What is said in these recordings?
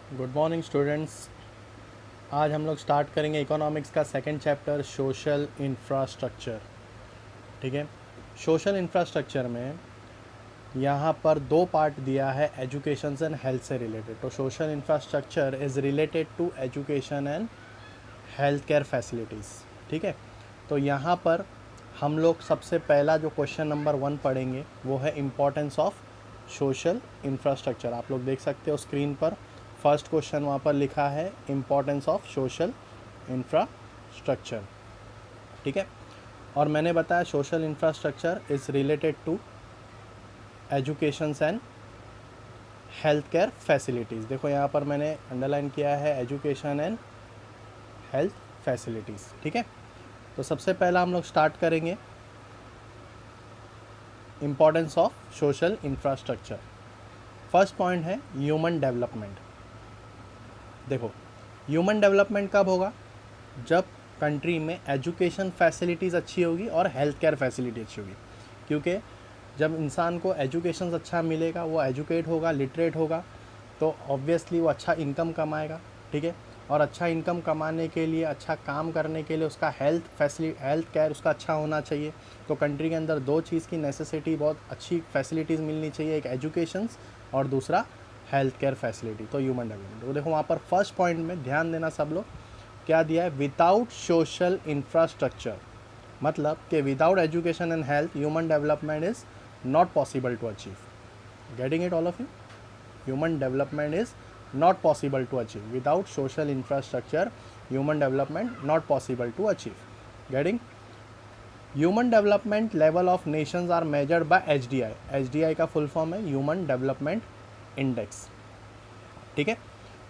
Good morning students. आज हम लोग स्टार्ट करेंगे इकोनॉमिक्स का सेकंड चैप्टर सोशल इंफ्रास्ट्रक्चर। ठीक है, सोशल इंफ्रास्ट्रक्चर में यहाँ पर दो पार्ट दिया है, एजुकेशन एंड हेल्थ से रिलेटेड। तो social infrastructure is related to education and health care facilities. ठीक है, तो यहाँ पर हम लोग सबसे पहला जो क्वेश्चन नंबर 1 पढ़ेंगे वो है इम्पोर्टेंस ऑफ सोशल इंफ्रास्ट्रक्चर। आप लोग देख सकते हो स्क्रीन पर, फर्स्ट क्वेश्चन वहाँ पर लिखा है इम्पोर्टेंस ऑफ सोशल इंफ्रास्ट्रक्चर। ठीक है, और मैंने बताया social infrastructure is related to education and health care facilities. देखो यहाँ पर मैंने अंडरलाइन किया है एजुकेशन एंड हेल्थ फैसिलिटीज़। ठीक है, तो सबसे पहला हम लोग स्टार्ट करेंगे importance of social infrastructure. First point है ह्यूमन डेवलपमेंट। देखो, ह्यूमन डेवलपमेंट कब होगा? जब कंट्री में एजुकेशन फैसिलिटीज़ अच्छी होगी और हेल्थ केयर फैसिलिटी अच्छी होगी। क्योंकि जब इंसान को एजुकेशन अच्छा मिलेगा, वो एजुकेट होगा, लिटरेट होगा, तो ऑब्वियसली वो अच्छा इनकम कमाएगा। ठीक है, और अच्छा इनकम कमाने के लिए, अच्छा काम करने के लिए उसका हेल्थ केयर उसका अच्छा होना चाहिए। तो कंट्री के अंदर दो चीज़ की नेसेसिटी, बहुत अच्छी फैसिलिटीज़ मिलनी चाहिए, एक एजुकेशन और दूसरा हेल्थ केयर फैसिलिटी। तो ह्यूमन डेवलपमेंट, वो देखो वहाँ पर फर्स्ट पॉइंट में ध्यान देना सब लोग, क्या दिया है? विदाउट सोशल इंफ्रास्ट्रक्चर, मतलब कि without education and health human development is not possible to achieve. Getting it all of you? Human development is not possible to achieve. Without social infrastructure, human development not possible to achieve. Getting? Human development level of nations are measured by HDI. HDI का full form है Human Development Index. ठीक है,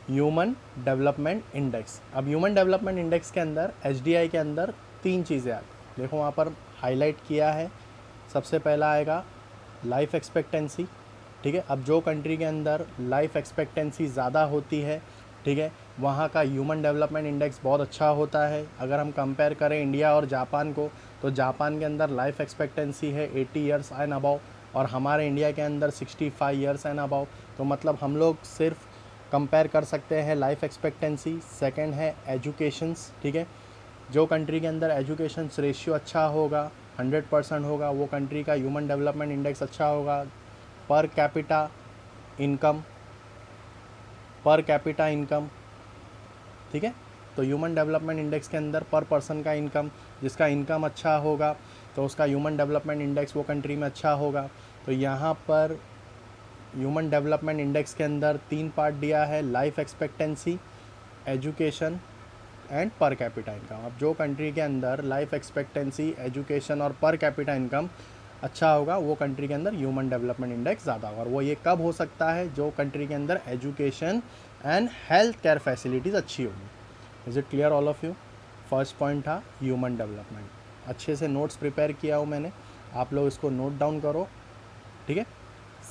human development index. अब human development index के अंदर, HDI के अंदर तीन चीज़ें आती, देखो वहाँ पर हाईलाइट किया है। सबसे पहला आएगा लाइफ एक्सपेक्टेंसी। ठीक है, अब जो कंट्री के अंदर लाइफ एक्सपेक्टेंसी ज़्यादा होती है, ठीक है, वहाँ का ह्यूमन डेवलपमेंट इंडेक्स बहुत अच्छा होता है। अगर हम कंपेयर करें इंडिया और जापान को, तो जापान के अंदर लाइफ एक्सपेक्टेंसी है 80 ईयर्स एंड अबव, और हमारे इंडिया के अंदर 65 ईयर्स एंड अबव। तो मतलब हम लोग सिर्फ कंपेयर कर सकते हैं लाइफ एक्सपेक्टेंसी। सेकंड है एजुकेशंस। ठीक है, जो कंट्री के अंदर एजुकेशन रेशियो अच्छा होगा, 100% होगा, वो कंट्री का ह्यूमन डेवलपमेंट इंडेक्स अच्छा होगा। Per capita income, per capita income, ठीक है, तो ह्यूमन डेवलपमेंट इंडेक्स के अंदर पर पर्सन का इनकम, जिसका इनकम अच्छा होगा तो उसका ह्यूमन डेवलपमेंट इंडेक्स वो कंट्री में अच्छा होगा। तो यहाँ पर ह्यूमन डेवलपमेंट इंडेक्स के अंदर तीन पार्ट दिया है, life expectancy, education and per capita income. अब जो कंट्री के अंदर लाइफ एक्सपेक्टेंसी, एजुकेशन और पर कैपिटा इनकम अच्छा होगा, वो कंट्री के अंदर ह्यूमन डेवलपमेंट इंडेक्स ज़्यादा होगा। और वो ये कब हो सकता है? जो कंट्री के अंदर education and health care facilities अच्छी होगी। Is it clear all of you? First point था ह्यूमन डेवलपमेंट। अच्छे से नोट्स प्रिपेयर किया हूँ मैंने, आप लोग इसको नोट डाउन करो। ठीक है,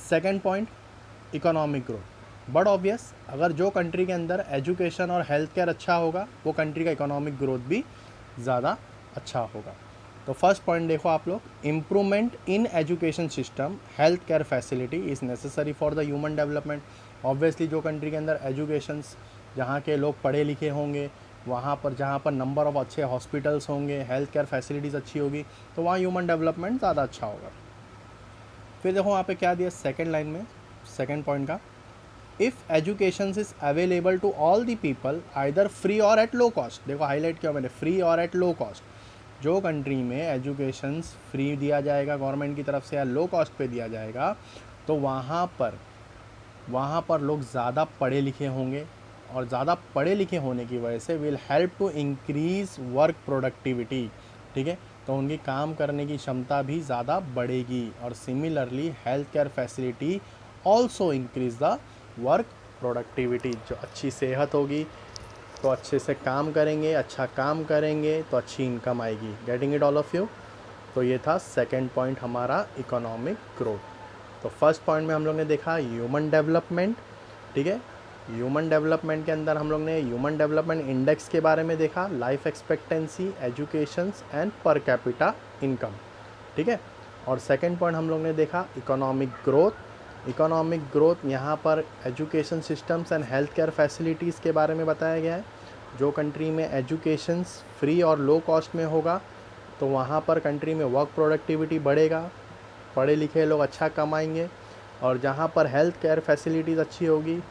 second point economic growth. But obvious, अगर जो कंट्री के अंदर एजुकेशन और हेल्थ केयर अच्छा होगा, वो कंट्री का इकोनॉमिक ग्रोथ भी ज़्यादा अच्छा होगा। तो फर्स्ट पॉइंट देखो आप लोग, improvement in education system, health care facility is necessary for the human development. Obviously जो कंट्री के अंदर एजुकेशंस, जहाँ के लोग पढ़े लिखे होंगे, वहाँ पर जहाँ पर नंबर ऑफ़ अच्छे हॉस्पिटल्स होंगे, हेल्थ केयर फैसिलिटीज़ अच्छी होगी, तो वहाँ ह्यूमन डेवलपमेंट ज़्यादा अच्छा होगा। फिर देखो वहाँ पे क्या दिया सेकेंड लाइन में, सेकेंड पॉइंट का, if education is available to all the people either free or at low cost. देखो हाईलाइट किया मैंने, free or at low cost. जो कंट्री में एजुकेशन फ्री दिया जाएगा गवर्नमेंट की तरफ से या लो कॉस्ट पे दिया जाएगा, तो वहाँ पर लोग ज़्यादा पढ़े लिखे होंगे, और ज़्यादा पढ़े लिखे होने की वजह से will help to increase work productivity. ठीक है, तो उनकी काम करने की क्षमता भी ज़्यादा बढ़ेगी। और similarly health care facility also increase the work productivity. जो अच्छी सेहत होगी तो अच्छे से काम करेंगे, अच्छा काम करेंगे तो अच्छी इनकम आएगी। Getting it all of you? तो ये था सेकंड पॉइंट हमारा इकोनॉमिक ग्रोथ। तो फर्स्ट पॉइंट में हम लोग ने देखा ह्यूमन डेवलपमेंट। ठीक है, ह्यूमन डेवलपमेंट के अंदर हम लोग ने ह्यूमन डेवलपमेंट इंडेक्स के बारे में देखा, life expectancy, educations and per capita income. ठीक है, और सेकंड पॉइंट हम लोग ने देखा इकोनॉमिक ग्रोथ, इकोनॉमिक ग्रोथ यहाँ पर education systems and health care facilities के बारे में बताया गया है। जो कंट्री में एजुकेशंस फ्री और लो कॉस्ट में होगा तो वहाँ पर कंट्री में वर्क प्रोडक्टिविटी बढ़ेगा, पढ़े लिखे लोग अच्छा कमाएंगे, और जहाँ पर हेल्थ केयर फैसिलिटीज़ अच्छी होगी,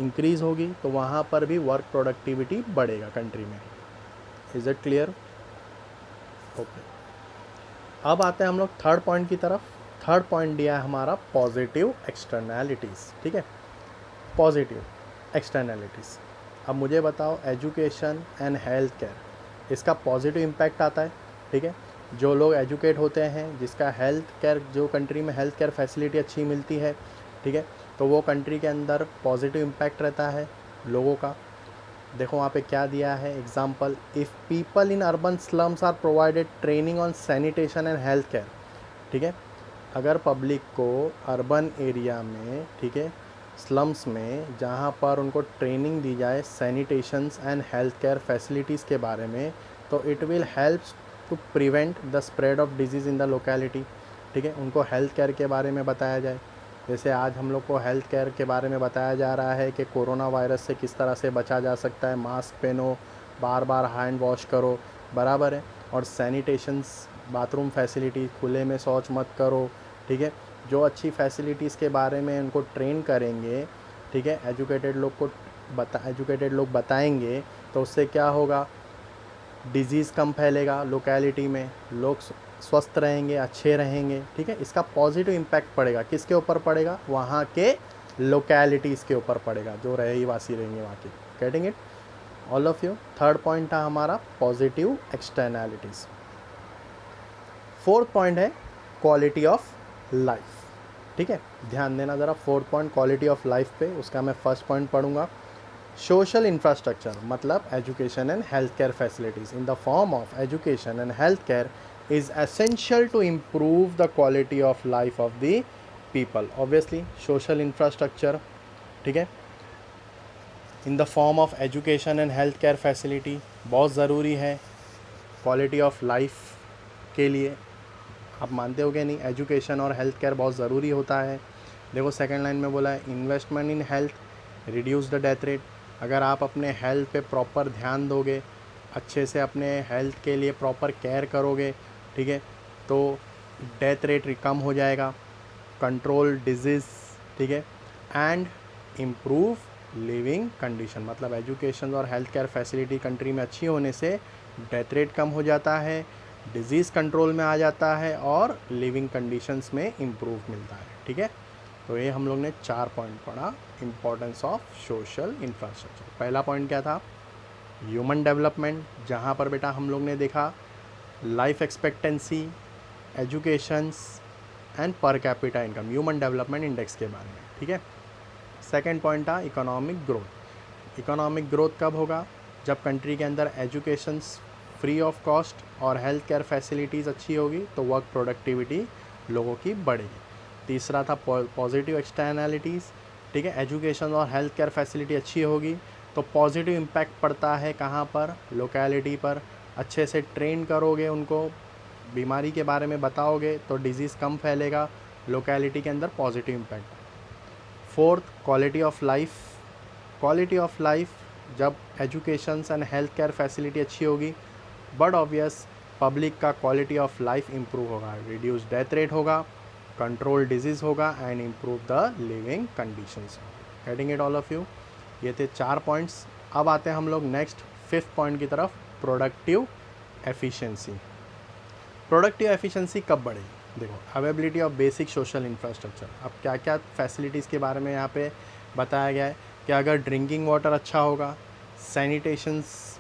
इंक्रीज़ होगी, तो वहाँ पर भी वर्क प्रोडक्टिविटी बढ़ेगा कंट्री में। Is it clear? ओके, अब आते हैं हम लोग थर्ड पॉइंट की तरफ। थर्ड पॉइंट दिया है हमारा पॉजिटिव एक्सटर्नैलिटीज़। ठीक है, पॉजिटिव एक्सटर्नैलिटीज़। अब मुझे बताओ, एजुकेशन एंड हेल्थ केयर, इसका पॉजिटिव इम्पैक्ट आता है। ठीक है, जो लोग एजुकेट होते हैं, जिसका हेल्थ केयर, जो कंट्री में हेल्थ केयर फैसिलिटी अच्छी मिलती है, ठीक है, तो वो कंट्री के अंदर पॉजिटिव इम्पैक्ट रहता है लोगों का। देखो वहाँ पे क्या दिया है example, if people in urban slums are provided training on sanitation and health care. ठीक है, अगर पब्लिक को अर्बन एरिया में, ठीक है, स्लम्स में, जहाँ पर उनको ट्रेनिंग दी जाए sanitations and health care facilities के बारे में, तो it will helps to prevent the spread of disease in the locality. ठीक है, उनको हेल्थ केयर के बारे में बताया जाए। जैसे आज हम लोग को हेल्थ केयर के बारे में बताया जा रहा है कि कोरोना वायरस से किस तरह से बचा जा सकता है, मास्क पहनो, बार बार हैंड वॉश करो, बराबर है, और सैनिटेशंस, बाथरूम फैसिलिटी, खुले में शौच मत करो। ठीक है, जो अच्छी फैसिलिटीज़ के बारे में उनको ट्रेन करेंगे, ठीक है, एजुकेटेड लोग बताएंगे, तो उससे क्या होगा, डिज़ीज़ कम फैलेगा लोकेलिटी में, लोग स्वस्थ रहेंगे, अच्छे रहेंगे। ठीक है, इसका पॉजिटिव इम्पैक्ट पड़ेगा, किसके ऊपर पड़ेगा, वहाँ के लोकेलिटीज़ के ऊपर पड़ेगा, जो रहीवासी रहेंगे वहाँ के। Getting it all of you? Third point था हमारा पॉजिटिव एक्सटर्नैलिटीज़। फोर्थ पॉइंट है क्वालिटी ऑफ लाइफ। ठीक है, ध्यान देना ज़रा, fourth point quality of life पे, उसका मैं फर्स्ट पॉइंट पढ़ूंगा। सोशल इंफ्रास्ट्रक्चर मतलब education and health care facilities in the form of education and health care is essential to improve the quality of life of the people. Obviously social infrastructure, ठीक है, in the form of education and health care facility बहुत ज़रूरी है quality of life के लिए। आप मानते हो कि नहीं, एजुकेशन और हेल्थ केयर बहुत ज़रूरी होता है। देखो सेकंड लाइन में बोला है investment in health reduce the death rate. अगर आप अपने हेल्थ पे प्रॉपर ध्यान दोगे, अच्छे से अपने हेल्थ के लिए प्रॉपर केयर करोगे, ठीक है, तो डेथ रेट कम हो जाएगा, कंट्रोल डिजीज़, ठीक है, एंड इम्प्रूव लिविंग कंडीशन। मतलब एजुकेशन और हेल्थ केयर फैसिलिटी कंट्री में अच्छी होने से डेथ रेट कम हो जाता है, डिज़ीज़ कंट्रोल में आ जाता है, और लिविंग कंडीशंस में इम्प्रूव मिलता है। ठीक है, तो ये हम लोग ने 4 पॉइंट पढ़ा, इम्पोर्टेंस ऑफ सोशल इंफ्रास्ट्रक्चर। पहला पॉइंट क्या था, ह्यूमन डेवलपमेंट, जहाँ पर बेटा हम लोग ने देखा life expectancy, educations and per capita income, human development index के बारे में। ठीक है, सेकंड पॉइंट था इकोनॉमिक ग्रोथ। इकोनॉमिक ग्रोथ कब होगा, जब कंट्री के अंदर एजुकेशंस फ्री ऑफ कॉस्ट और हेल्थ केयर फैसिलिटीज़ अच्छी होगी, तो वर्क प्रोडक्टिविटी लोगों की बढ़ेगी। तीसरा था पॉजिटिव एक्सटर्नैलिटीज़। ठीक है, एजुकेशन और हेल्थ केयर फैसिलिटी अच्छी होगी तो पॉजिटिव इम्पैक्ट पड़ता है कहाँ पर, लोकेलिटी पर। अच्छे से ट्रेन करोगे उनको, बीमारी के बारे में बताओगे, तो डिज़ीज़ कम फैलेगा, लोकेलिटी के अंदर positive impact. Fourth, quality of life. Quality of life, जब education and health care facility अच्छी होगी, बट ऑब्वियस पब्लिक का क्वालिटी ऑफ लाइफ इम्प्रूव होगा, रिड्यूस डेथ रेट होगा, कंट्रोल डिजीज़ होगा, and improve the living conditions. Getting it all of you? ये थे 4 points. अब आते हैं हम लोग नेक्स्ट 5th पॉइंट की तरफ, प्रोडक्टिव एफिशिएंसी। प्रोडक्टिव एफिशिएंसी कब बढ़ेगी? देखो, availability of basic social infrastructure. अब क्या क्या फैसिलिटीज़ के बारे में यहाँ पे बताया गया है कि अगर ड्रिंकिंग वाटर अच्छा होगा, सैनिटेशंस,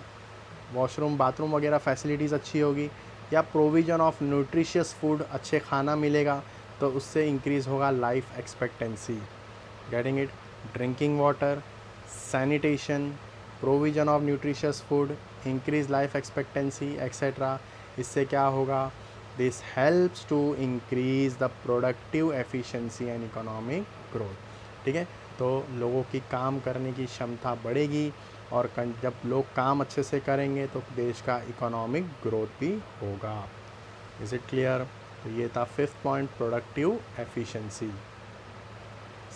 वॉशरूम, बाथरूम वगैरह फैसिलिटीज़ अच्छी होगी, या प्रोविज़न ऑफ न्यूट्रिशियस फूड, अच्छे खाना मिलेगा, तो उससे इंक्रीज़ होगा life expectancy. Getting it? Drinking water, sanitation, provision of nutritious food, increase life expectancy etcetera. इससे क्या होगा, this helps to increase the productive efficiency and economic growth. ठीक है, तो लोगों की काम करने की क्षमता बढ़ेगी, और जब लोग काम अच्छे से करेंगे तो देश का इकोनॉमिक ग्रोथ भी होगा। Is it clear? तो ये था 5th point, productive efficiency.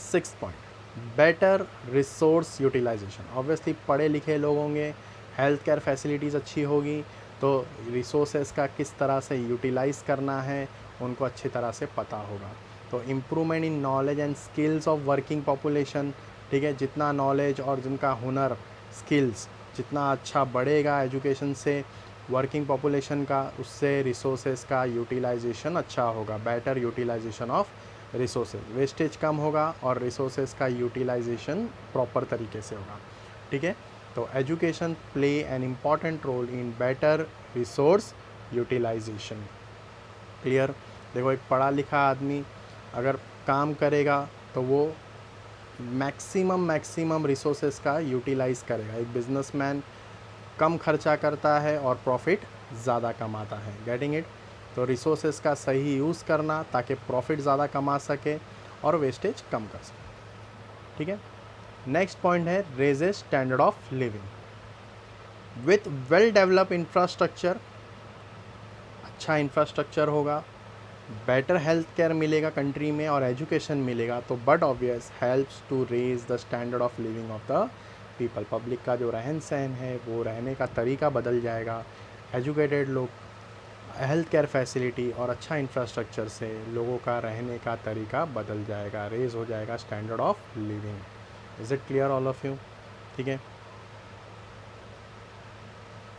Six point, better resource utilisation. Obviously पढ़े लिखे लोग होंगे, हेल्थ केयर फैसिलिटीज़ अच्छी होगी, तो रिसोर्सेज का किस तरह से यूटिलाइज़ करना है उनको अच्छी तरह से पता होगा। तो improvement in knowledge and skills of working population, ठीक है, जितना नॉलेज और जिनका हुनर, स्किल्स जितना अच्छा बढ़ेगा एजुकेशन से वर्किंग पॉपुलेशन का, उससे रिसोर्सेज का यूटिलाइजेशन अच्छा होगा, better utilisation of resources, wastage कम होगा और रिसोर्सेज का यूटिलाइजेशन प्रॉपर तरीके से होगा। ठीक है, तो education play an important role in better resource utilisation. Clear. देखो, एक पढ़ा लिखा आदमी अगर काम करेगा तो वो मैक्सिमम रिसोर्सेज का यूटिलाइज़ करेगा। एक बिजनेसमैन कम खर्चा करता है और प्रॉफिट ज़्यादा कमाता है। Getting it. तो रिसोर्सेज का सही यूज़ करना ताकि प्रॉफिट ज़्यादा कमा सके और वेस्टेज कम कर सके। ठीक है, नेक्स्ट पॉइंट है raises standard of living with well develop infrastructure. अच्छा इंफ्रास्ट्रक्चर होगा, बेटर हेल्थ केयर मिलेगा कंट्री में और एजुकेशन मिलेगा, तो but obvious helps to raise the standard of living of the people. Public का जो रहन सहन है, वो रहने का तरीका बदल जाएगा। एजुकेटेड लोग, हेल्थ केयर फैसिलिटी और अच्छा इंफ्रास्ट्रक्चर से लोगों का रहने का तरीका बदल जाएगा, रेज हो जाएगा standard of living. Is it clear all of you? ठीक है,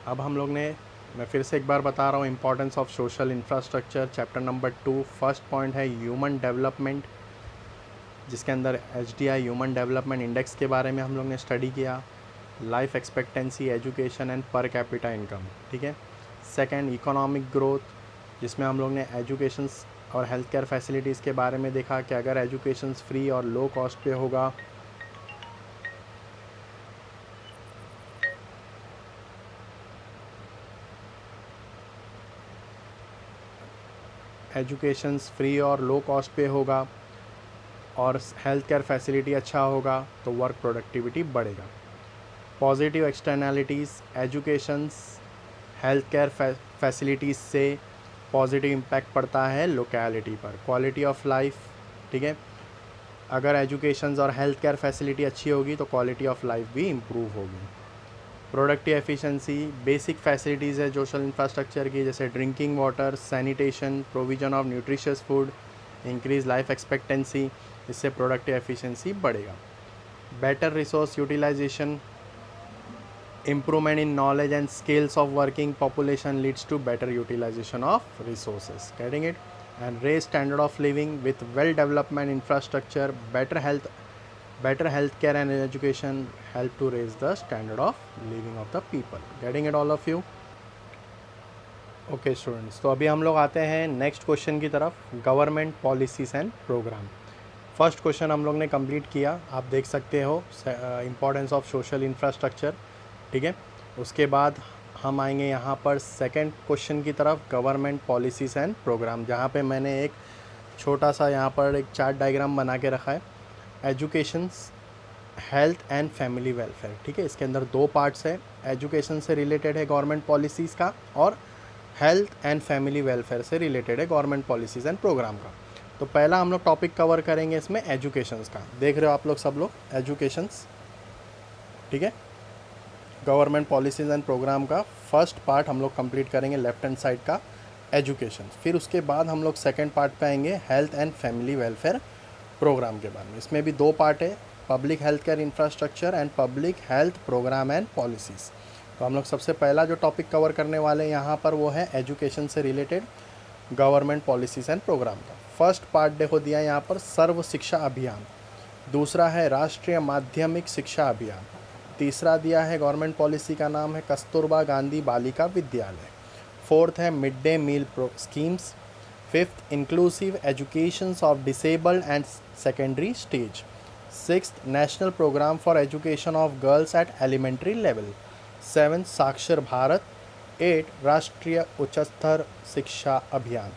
अब हम लोग ने, मैं फिर से एक बार बता रहा हूँ, importance of social infrastructure, chapter number 2, first point है ह्यूमन डेवलपमेंट, जिसके अंदर HDI ह्यूमन डेवलपमेंट इंडेक्स के बारे में हम लोग ने स्टडी किया, life expectancy, education and per capita income. ठीक है, सेकंड इकोनॉमिक ग्रोथ, जिसमें हम लोग ने एजुकेशंस और हेल्थ केयर फैसिलिटीज़ के बारे में देखा कि अगर एजुकेशंस फ्री और लो कॉस्ट पे होगा एजुकेशंस फ्री और लो कॉस्ट पे होगा और हेल्थ केयर फैसिलिटी अच्छा होगा तो वर्क प्रोडक्टिविटी बढ़ेगा। Positive externalities, educations health care facilities से पॉजिटिव इम्पैक्ट पड़ता है लोकेलिटी पर, क्वालिटी ऑफ लाइफ। ठीक है, अगर एजुकेशंस और हेल्थ केयर फैसिलिटी अच्छी होगी तो क्वालिटी ऑफ लाइफ भी इम्प्रूव होगी। प्रोडक्टिव एफिशिएंसी, बेसिक फैसिलिटीज़ है सोशल इंफ्रास्ट्रक्चर की, जैसे drinking water, sanitation, provision of nutritious food, increase life expectancy, इससे प्रोडक्टिव एफिशिएंसी बढ़ेगा। Better resource utilisation, improvement in knowledge and skills of working population leads to better utilization of resources. Getting it? And raise standard of living with well development infrastructure, better health care and education help to raise the standard of living of the people. Getting it all of you? Okay students, तो अभी हम लोग आते हैं next question की तरफ, government policies and programme. First question हम लोग ने कंप्लीट किया, आप देख सकते हो, इम्पोर्टेंस ऑफ सोशल इंफ्रास्ट्रक्चर। ठीक है, उसके बाद हम आएंगे यहाँ पर सेकंड क्वेश्चन की तरफ, गवर्नमेंट पॉलिसीज़ एंड प्रोग्राम, जहाँ पे मैंने एक छोटा सा यहाँ पर एक चार्ट डायग्राम बना के रखा है, educations, health and family welfare. ठीक है, इसके अंदर दो पार्ट्स है, एजुकेशन से रिलेटेड है गवर्नमेंट पॉलिसीज़ का और हेल्थ एंड फैमिली वेलफेयर से रिलेटेड है गवर्नमेंट पॉलिसीज़ एंड प्रोग्राम का। तो पहला हम लोग टॉपिक कवर करेंगे इसमें एजुकेशंस का। देख रहे हो आप लोग सब लोग एजुकेशंस, ठीक है, गवर्नमेंट पॉलिसीज़ एंड प्रोग्राम का फर्स्ट पार्ट हम लोग कंप्लीट करेंगे, लेफ्ट हैंड साइड का एजुकेशन। फिर उसके बाद हम लोग सेकंड पार्ट पे आएंगे health and family welfare programme के बारे में। इसमें भी दो पार्ट है, public health care infrastructure and public health programme and policies. तो हम लोग सबसे पहला जो टॉपिक कवर करने वाले हैं यहाँ पर वो है एजुकेशन से related government policies and programme का। फर्स्ट पार्ट देखो दिया यहाँ पर, सर्व शिक्षा अभियान, दूसरा है राष्ट्रीय माध्यमिक शिक्षा अभियान, तीसरा दिया है गवर्नमेंट पॉलिसी का नाम है कस्तूरबा गांधी बालिका विद्यालय, फोर्थ है mid day meal schemes, fifth inclusive educations of disabled and secondary stage, sixth national programme for education of girls at elementary level, seventh Saakshar Bharat, 8 राष्ट्रीय उच्चतर शिक्षा अभियान।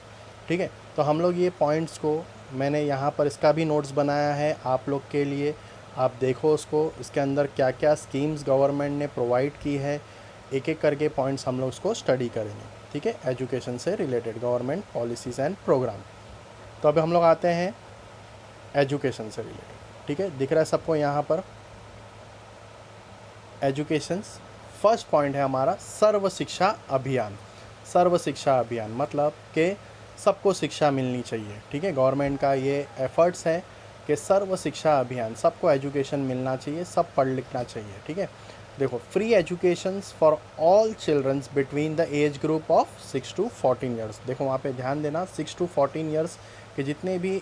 ठीक है, तो हम लोग ये पॉइंट्स को, मैंने यहाँ पर इसका भी नोट्स बनाया है आप लोग के लिए, आप देखो उसको, इसके अंदर क्या क्या स्कीम्स गवर्नमेंट ने प्रोवाइड की है, एक एक करके पॉइंट्स हम लोग उसको स्टडी करेंगे। ठीक है, एजुकेशन से related government policies and programme. तो अब हम लोग आते हैं एजुकेशन से रिलेटेड। ठीक है, दिख रहा है सबको यहाँ पर एजुकेशंस। फर्स्ट पॉइंट है हमारा सर्व शिक्षा अभियान। सर्व शिक्षा अभियान मतलब कि सबको शिक्षा मिलनी चाहिए, ठीक है। गवर्नमेंट का ये एफर्ट्स है कि सर्व शिक्षा अभियान, सबको एजुकेशन मिलना चाहिए, सब पढ़ लिखना चाहिए, ठीक है। देखो, free educations for all childrens between the age group of 6 to 14 years. देखो वहाँ पे ध्यान देना, 6 to 14 ईयर्स के जितने भी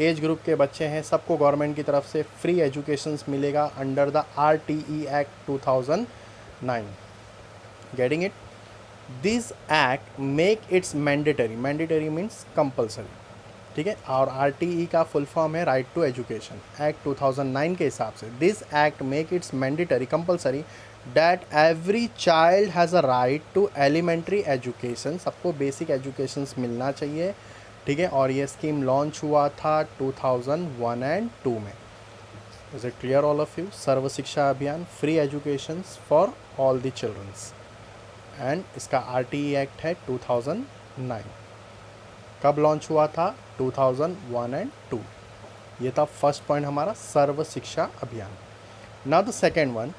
एज ग्रुप के बच्चे हैं सबको गवर्नमेंट की तरफ से फ्री एजुकेशंस मिलेगा under the RTE act 2009। Getting it? This act make its mandatory, mandatory means compulsory, ठीक है। और RTE का फुल फॉर्म है राइट टू एजुकेशन। एक्ट 2009 के हिसाब से this act make its mandatory compulsory that every child has a right to elementary education. सबको basic educations मिलना चाहिए, ठीक है। और ये स्कीम लॉन्च हुआ था 2001 and 2 में। Is it clear all of you? Sarva Shiksha Abhiyan, free educations for all the childrens, and इसका RTE एक्ट है 2009। कब लॉन्च हुआ था? 2001 and 2। ये था फर्स्ट पॉइंट हमारा, सर्व शिक्षा अभियान। नाउ द सेकेंड वन,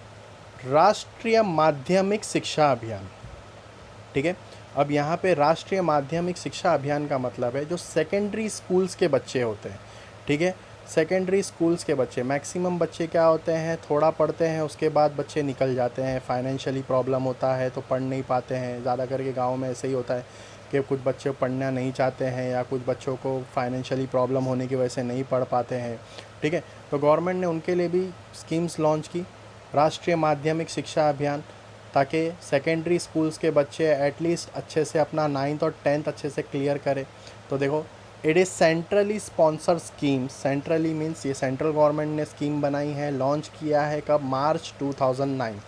राष्ट्रीय माध्यमिक शिक्षा अभियान, ठीक है। अब यहाँ पे राष्ट्रीय माध्यमिक शिक्षा अभियान का मतलब है जो सेकेंडरी स्कूल्स के बच्चे होते हैं, ठीक है। सेकेंडरी स्कूल्स के बच्चे, मैक्सिमम बच्चे क्या होते हैं, थोड़ा पढ़ते हैं उसके बाद बच्चे निकल जाते हैं, फाइनेंशियली प्रॉब्लम होता है तो पढ़ नहीं पाते हैं। ज़्यादा करके गांव में ऐसे ही होता है कि कुछ बच्चे पढ़ना नहीं चाहते हैं या कुछ बच्चों को फाइनेंशियली प्रॉब्लम होने की वजह से नहीं पढ़ पाते हैं, ठीक है। तो गवर्नमेंट ने उनके लिए भी स्कीम्स लॉन्च की, राष्ट्रीय माध्यमिक शिक्षा अभियान, ताकि सेकेंडरी स्कूल्स के बच्चे एटलीस्ट अच्छे से अपना 9th और 10th अच्छे से क्लियर करें। तो देखो, it is centrally sponsor scheme. Centrally means ये सेंट्रल गवर्नमेंट ने स्कीम बनाई है, लॉन्च किया है कब? मार्च 2009,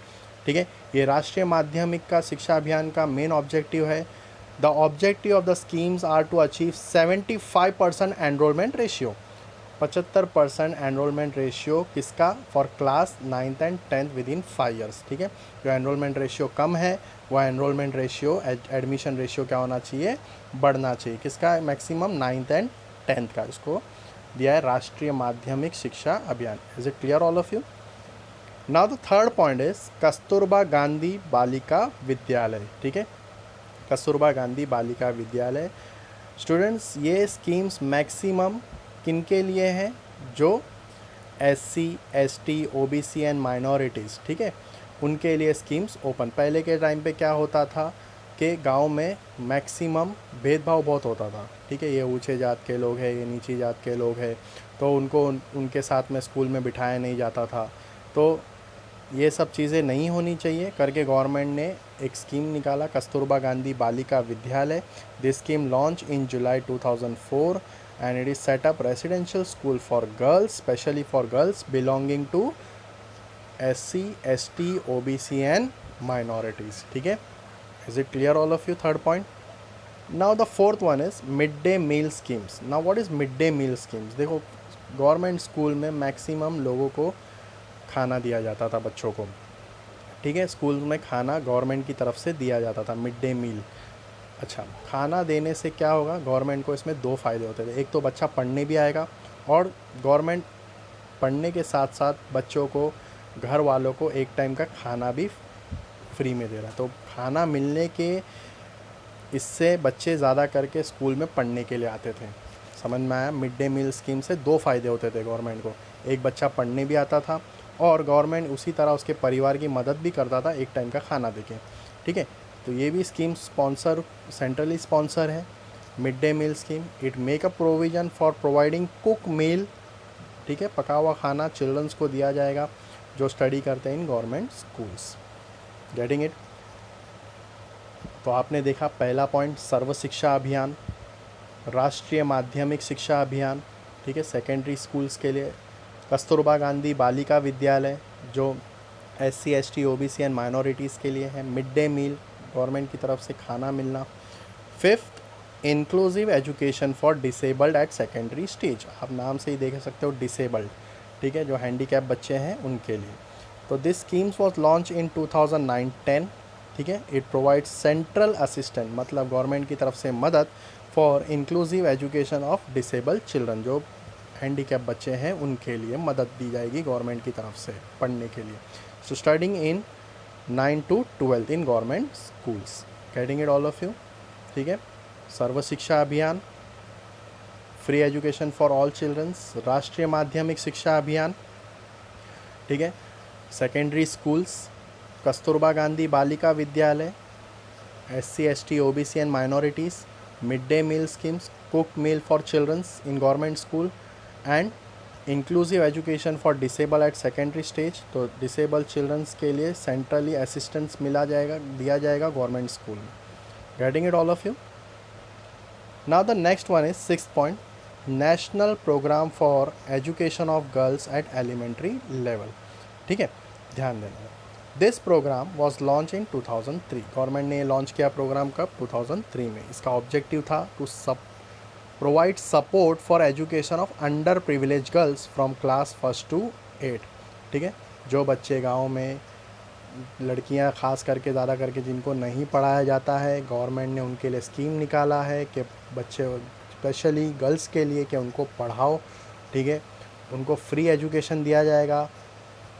ठीक है। ये राष्ट्रीय माध्यमिक का शिक्षा अभियान का मेन ऑब्जेक्टिव है। The objective of the schemes are to achieve 75% enrolment ratio. 75% enrolment ratio किसका? For class 9th and 10th within 5 years, ठीक है। जो एनरोलमेंट रेशियो कम है वह एनरोलमेंट रेशियो, एडमिशन रेशियो क्या होना चाहिए? बढ़ना चाहिए। किसका? मैक्सिमम 9th and 10th का। इसको दिया है राष्ट्रीय माध्यमिक शिक्षा अभियान। Is it clear all of you? Now the third point is Kasturba Gandhi Balika विद्यालय, ठीक है। कस्तूरबा गांधी बालिका विद्यालय स्टूडेंट्स, ये स्कीम्स मैक्सिमम किन के लिए हैं? जो SC, ST, OBC and minorities, ठीक है, उनके लिए स्कीम्स ओपन। पहले के टाइम पे क्या होता था कि गांव में मैक्सिमम भेदभाव बहुत होता था, ठीक है। ये ऊंचे जात के लोग हैं, ये नीची जात के लोग हैं, तो उनको उनके साथ में स्कूल में बिठाया नहीं जाता था। तो ये सब चीज़ें नहीं होनी चाहिए करके गवर्नमेंट ने एक स्कीम निकाला, कस्तूरबा गांधी बालिका विद्यालय। This scheme launch in July 2004 and it is set up residential school for girls, specially for girls belonging to SC, ST, OBC and minorities, ठीक है। Is it clear all of you? Third point. Now the fourth one is midday meal schemes. Now what is midday meal schemes? देखो, government school में maximum लोगों को खाना दिया जाता था, बच्चों को, ठीक है। स्कूल में खाना गवर्नमेंट की तरफ से दिया जाता था, मिड डे मील। अच्छा, खाना देने से क्या होगा? गवर्नमेंट को इसमें 2 फ़ायदे होते थे। एक तो बच्चा पढ़ने भी आएगा, और गवर्नमेंट पढ़ने के साथ साथ बच्चों को, घर वालों को एक टाइम का खाना भी फ्री में दे रहा। तो खाना मिलने के इससे बच्चे ज़्यादा करके स्कूल में पढ़ने के लिए आते थे। समझ में आया? मिड डे मील स्कीम से 2 फ़ायदे होते थे गवर्नमेंट को। एक, बच्चा पढ़ने भी आता था, और गवर्नमेंट उसी तरह उसके परिवार की मदद भी करता था एक टाइम का खाना देके, ठीक है। तो ये भी स्कीम स्पॉन्सर, सेंट्रली स्पॉन्सर है, mid day meal scheme. It make a provision for providing cook meal, ठीक है, पका हुआ खाना चिल्ड्रंस को दिया जाएगा जो स्टडी करते हैं इन गवर्नमेंट स्कूल्स। Getting it? तो आपने देखा पहला पॉइंट, सर्व शिक्षा अभियान, राष्ट्रीय माध्यमिक शिक्षा अभियान, ठीक है, सेकेंडरी स्कूल्स के लिए। कस्तूरबा गांधी बालिका विद्यालय जो SC, ST, OBC and minorities के लिए है। मिड डे मील, गवर्नमेंट की तरफ से खाना मिलना। Fifth, inclusive education for disabled at secondary stage. आप नाम से ही देख सकते हो, डिसेबल्ड, ठीक है, जो हैंडीकैप बच्चे हैं उनके लिए। तो दिस स्कीम्स वॉज लॉन्च इन 2009-10, ठीक है। इट प्रोवाइड्स सेंट्रल असिस्टेंट, मतलब गवर्नमेंट की तरफ से मदद for inclusive education of disabled children, जो हैंडीकैप बच्चे हैं उनके लिए मदद दी जाएगी गवर्नमेंट की तरफ से पढ़ने के लिए. So studying in 9 to 12 in government schools. Getting it all of you. ठीक है. Sarva Shiksha Abhiyan, free education for all childrens, Rashtriya Madhyamik शिक्षा अभियान. ठीक है. सेकेंडरी स्कूल्स, कस्तूरबा गांधी बालिका विद्यालय, SC ST OBC and minorities, mid day meal schemes, cook meal for childrens in government school and inclusive education for disable at secondary stage. तो disable childrens के लिए centrally assistance दिया जाएगा गवर्नमेंट स्कूल में. Getting it all of you. Now the next one is 6th point, national programme for education of girls at elementary level. ठीक है, ध्यान देना. This programme was launch in 2003. Government ने launch किया programme कब? 2003 में. इसका ऑब्जेक्टिव था to provide support for education of under privilege girls from class 1 to 8. ठीक है. जो बच्चे गाँव में, लड़कियां खास करके ज़्यादा करके जिनको नहीं पढ़ाया जाता है, गवर्नमेंट ने उनके लिए स्कीम निकाला है कि बच्चे स्पेशली गर्ल्स के लिए कि उनको पढ़ाओ. ठीक है. उनको फ्री एजुकेशन दिया जाएगा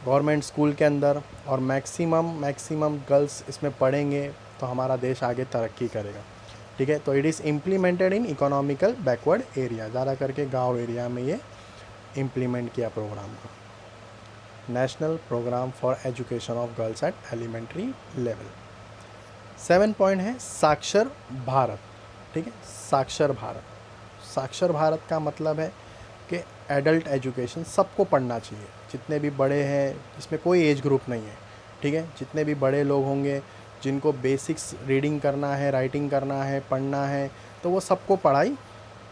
गवर्नमेंट स्कूल के अंदर और मैक्सिमम गर्ल्स इसमें पढ़ेंगे तो हमारा देश आगे तरक्की करेगा. ठीक है. तो it is implemented in economical backward area. ज़्यादा करके गांव एरिया में ये इम्प्लीमेंट किया प्रोग्राम को. National programme for education of girls at elementary level. 7 point है साक्षर भारत. ठीक है. साक्षर भारत. साक्षर भारत का मतलब है कि एडल्ट एजुकेशन सबको पढ़ना चाहिए, जितने भी बड़े हैं, इसमें कोई एज ग्रुप नहीं है. ठीक है. जितने भी बड़े लोग होंगे जिनको बेसिक्स रीडिंग करना है, राइटिंग करना है, पढ़ना है, तो वो सबको पढ़ाई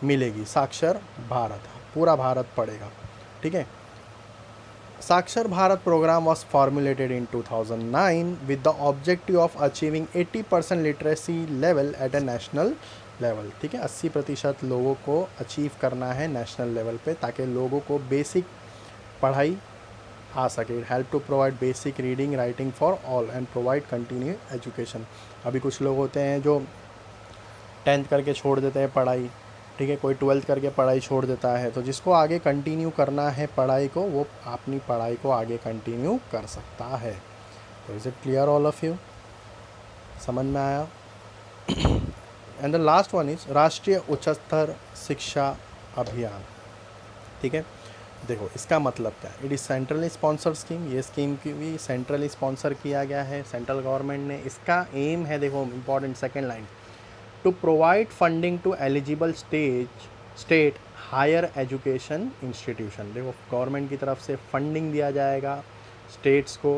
मिलेगी. साक्षर भारत, पूरा भारत पढ़ेगा. ठीक है. Saakshar Bharat programme was formulated in 2009 with the objective of achieving 80% literacy level at a national level. ठीक है. 80% लोगों को अचीव करना है नेशनल लेवल पे ताकि लोगों को बेसिक पढ़ाई आ सके. Help to provide basic reading writing for all and provide continue education. अभी कुछ लोग होते हैं जो 10th करके छोड़ देते हैं पढ़ाई. ठीक है. कोई 12th करके पढ़ाई छोड़ देता है. तो जिसको आगे कंटिन्यू करना है पढ़ाई को, वो अपनी पढ़ाई को आगे कंटिन्यू कर सकता है. तो is it clear all of you? समझ में आया? And the last one is राष्ट्रीय उच्च स्तर शिक्षा अभियान. ठीक है. देखो इसका मतलब क्या है. It is centrally sponsor scheme. ये स्कीम की भी सेंट्रली स्पॉन्सर किया गया है सेंट्रल गवर्नमेंट ने. इसका एम है, देखो important second line, to provide funding to eligible state higher education institution. देखो गवर्नमेंट की तरफ से फंडिंग दिया जाएगा स्टेट्स को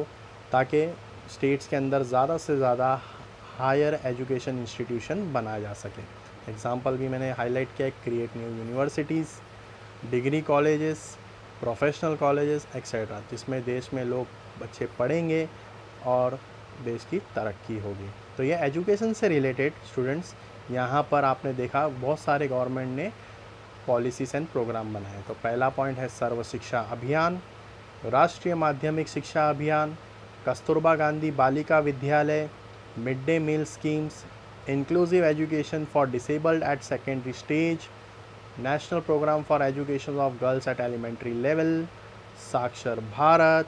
ताकि स्टेट्स के अंदर ज़्यादा से ज़्यादा हायर एजुकेशन इंस्टीट्यूशन बनाया जा सके. एग्जांपल भी मैंने हाईलाइट किया, create new universities, degree colleges, professional colleges etcetera, जिसमें देश में लोग बच्चे पढ़ेंगे और देश की तरक्की होगी. तो ये एजुकेशन से रिलेटेड स्टूडेंट्स, यहाँ पर आपने देखा बहुत सारे गवर्नमेंट ने पॉलिसीज़ एंड प्रोग्राम बनाए. तो पहला पॉइंट है सर्व शिक्षा अभियान, राष्ट्रीय माध्यमिक शिक्षा अभियान, Kasturba Gandhi Balika Vidyalaya, mid day meal schemes, inclusive education for disabled at secondary stage, national programme for education of girls at elementary level, Saakshar Bharat,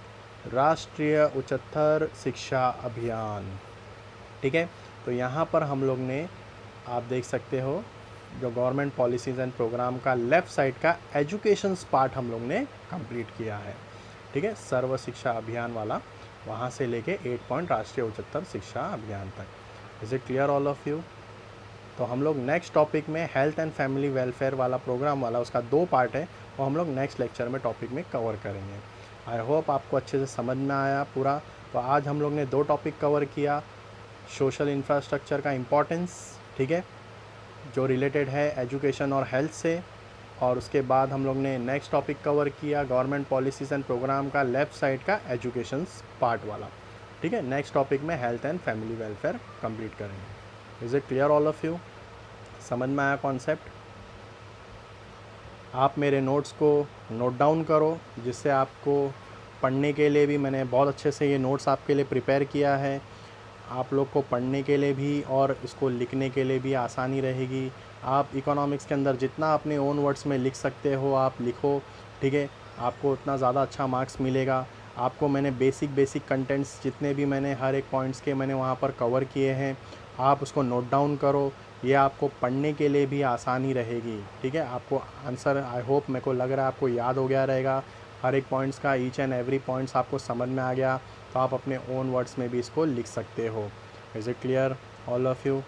राष्ट्रीय उच्चतर शिक्षा अभियान. ठीक है. तो यहाँ पर हम लोग ने, आप देख सकते हो, जो गवर्नमेंट पॉलिसीज़ एंड प्रोग्राम का लेफ़्ट साइड का एजुकेशन पार्ट हम लोग ने कंप्लीट किया है. ठीक है. सर्व शिक्षा अभियान वाला, वहाँ से लेके 8 पॉइंट राष्ट्रीय उच्चतर शिक्षा अभियान तक. Is it clear all of you? तो हम लोग नेक्स्ट टॉपिक में हेल्थ एंड फैमिली वेलफेयर वाला प्रोग्राम वाला, उसका 2 पार्ट है, वो हम लोग नेक्स्ट लेक्चर में टॉपिक में कवर करेंगे. आई होप आपको अच्छे से समझ में आया पूरा. तो आज हम लोग ने 2 टॉपिक कवर किया. सोशल इंफ्रास्ट्रक्चर का इम्पोर्टेंस, ठीक है, जो रिलेटेड है एजुकेशन और हेल्थ से, और उसके बाद हम लोग ने नेक्स्ट टॉपिक कवर किया गवर्नमेंट पॉलिसीज़ एंड प्रोग्राम का लेफ़्ट साइड का एजुकेशन पार्ट वाला. ठीक है. नेक्स्ट टॉपिक में health and family welfare complete करेंगे. Is it clear all of you? समझ में आया कॉन्सेप्ट? आप मेरे नोट्स को नोट डाउन करो, जिससे आपको पढ़ने के लिए भी मैंने बहुत अच्छे से ये नोट्स आपके लिए प्रिपेयर किया है. आप लोग को पढ़ने के लिए भी और इसको लिखने के लिए भी आसानी रहेगी. आप इकोनॉमिक्स के अंदर जितना अपने ओन वर्ड्स में लिख सकते हो आप लिखो, ठीक है, आपको उतना ज़्यादा अच्छा मार्क्स मिलेगा। आपको मैंने बेसिक कंटेंट्स जितने भी मैंने हर एक पॉइंट्स के मैंने वहाँ पर कवर किए हैं, आप उसको नोट डाउन करो, ये आपको पढ़ने के लिए भी आसानी रहेगी, ठीक है। आपको आंसर आई होप, मेरे को लग रहा है आपको याद हो गया रहेगा हर एक पॉइंट्स का, ईच एंड एवरी पॉइंट्स आपको समझ में आ गया, तो आप अपने ओन वर्ड्स में भी इसको लिख सकते हो। Is it clear all of you?